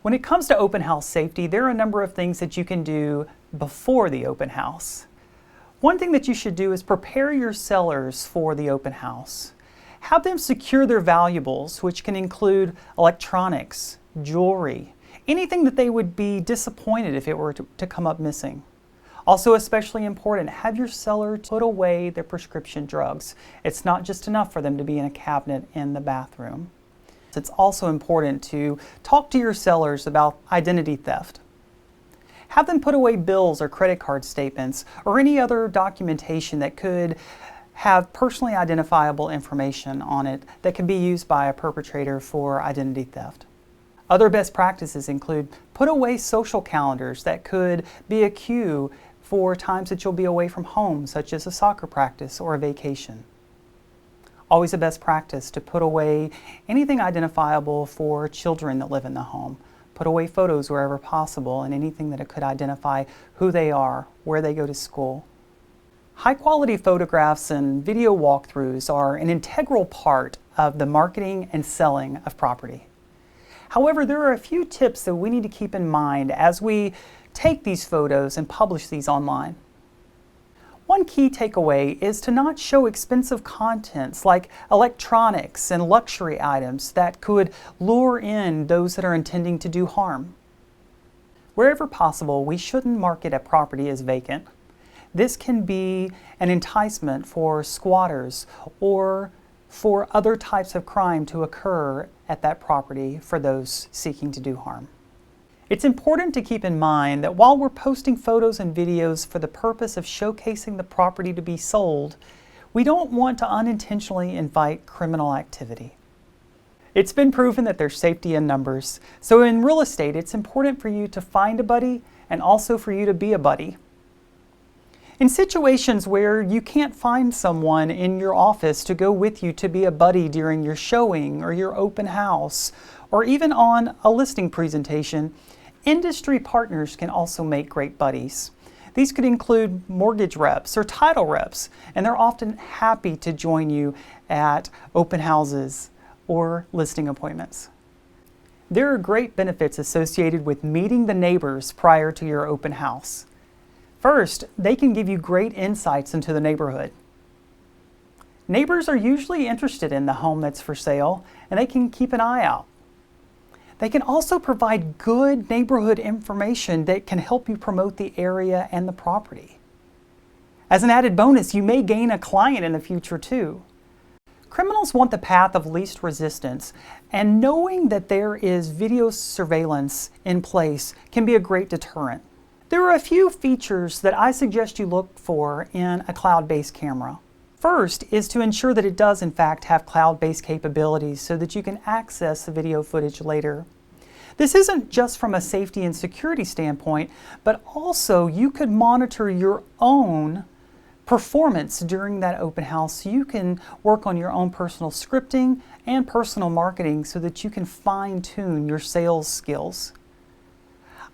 When it comes to open house safety, there are a number of things that you can do before the open house. One thing that you should do is prepare your sellers for the open house. Have them secure their valuables, which can include electronics, jewelry, anything that they would be disappointed if it were to come up missing. Also, especially important, have your seller put away their prescription drugs. It's not just enough for them to be in a cabinet in the bathroom. It's also important to talk to your sellers about identity theft. Have them put away bills or credit card statements or any other documentation that could have personally identifiable information on it that can be used by a perpetrator for identity theft. Other best practices include put away social calendars that could be a cue for times that you'll be away from home, such as a soccer practice or a vacation. Always a best practice to put away anything identifiable for children that live in the home. Put away photos wherever possible and anything that could identify who they are, where they go to school. High-quality photographs and video walkthroughs are an integral part of the marketing and selling of property. However, there are a few tips that we need to keep in mind as we take these photos and publish these online. One key takeaway is to not show expensive contents like electronics and luxury items that could lure in those that are intending to do harm. Wherever possible, we shouldn't market a property as vacant. This can be an enticement for squatters or for other types of crime to occur at that property for those seeking to do harm. It's important to keep in mind that while we're posting photos and videos for the purpose of showcasing the property to be sold, we don't want to unintentionally invite criminal activity. It's been proven that there's safety in numbers, so in real estate it's important for you to find a buddy and also for you to be a buddy. In situations where you can't find someone in your office to go with you to be a buddy during your showing or your open house, or even on a listing presentation, industry partners can also make great buddies. These could include mortgage reps or title reps, and they're often happy to join you at open houses or listing appointments. There are great benefits associated with meeting the neighbors prior to your open house. First, they can give you great insights into the neighborhood. Neighbors are usually interested in the home that's for sale, and they can keep an eye out. They can also provide good neighborhood information that can help you promote the area and the property. As an added bonus, you may gain a client in the future too. Criminals want the path of least resistance, and knowing that there is video surveillance in place can be a great deterrent. There are a few features that I suggest you look for in a cloud-based camera. First is to ensure that it does in fact have cloud-based capabilities so that you can access the video footage later. This isn't just from a safety and security standpoint, but also you could monitor your own performance during that open house. You can work on your own personal scripting and personal marketing so that you can fine-tune your sales skills.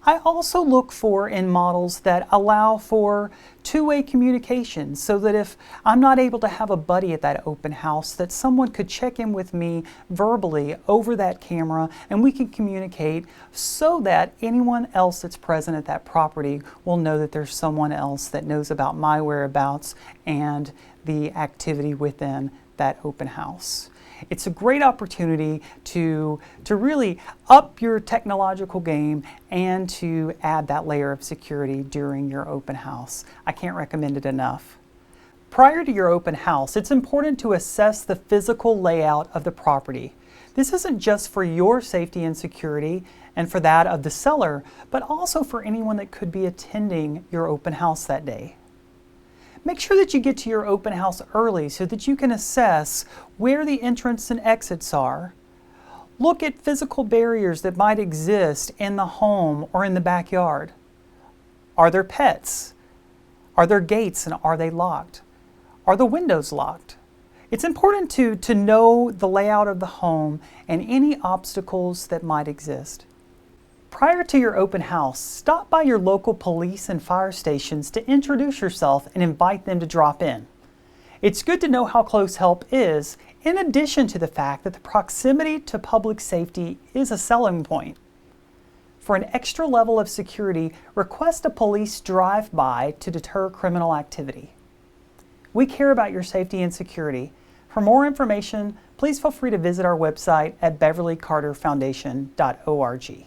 I also look for in models that allow for two-way communication so that if I'm not able to have a buddy at that open house, that someone could check in with me verbally over that camera and we can communicate so that anyone else that's present at that property will know that there's someone else that knows about my whereabouts and the activity within that open house. It's a great opportunity to really up your technological game and to add that layer of security during your open house. I can't recommend it enough. Prior to your open house, it's important to assess the physical layout of the property. This isn't just for your safety and security and for that of the seller, but also for anyone that could be attending your open house that day. Make sure that you get to your open house early so that you can assess where the entrance and exits are. Look at physical barriers that might exist in the home or in the backyard. Are there pets? Are there gates and are they locked? Are the windows locked? It's important to know the layout of the home and any obstacles that might exist. Prior to your open house, stop by your local police and fire stations to introduce yourself and invite them to drop in. It's good to know how close help is, in addition to the fact that the proximity to public safety is a selling point. For an extra level of security, request a police drive-by to deter criminal activity. We care about your safety and security. For more information, please feel free to visit our website at beverlycarterfoundation.org.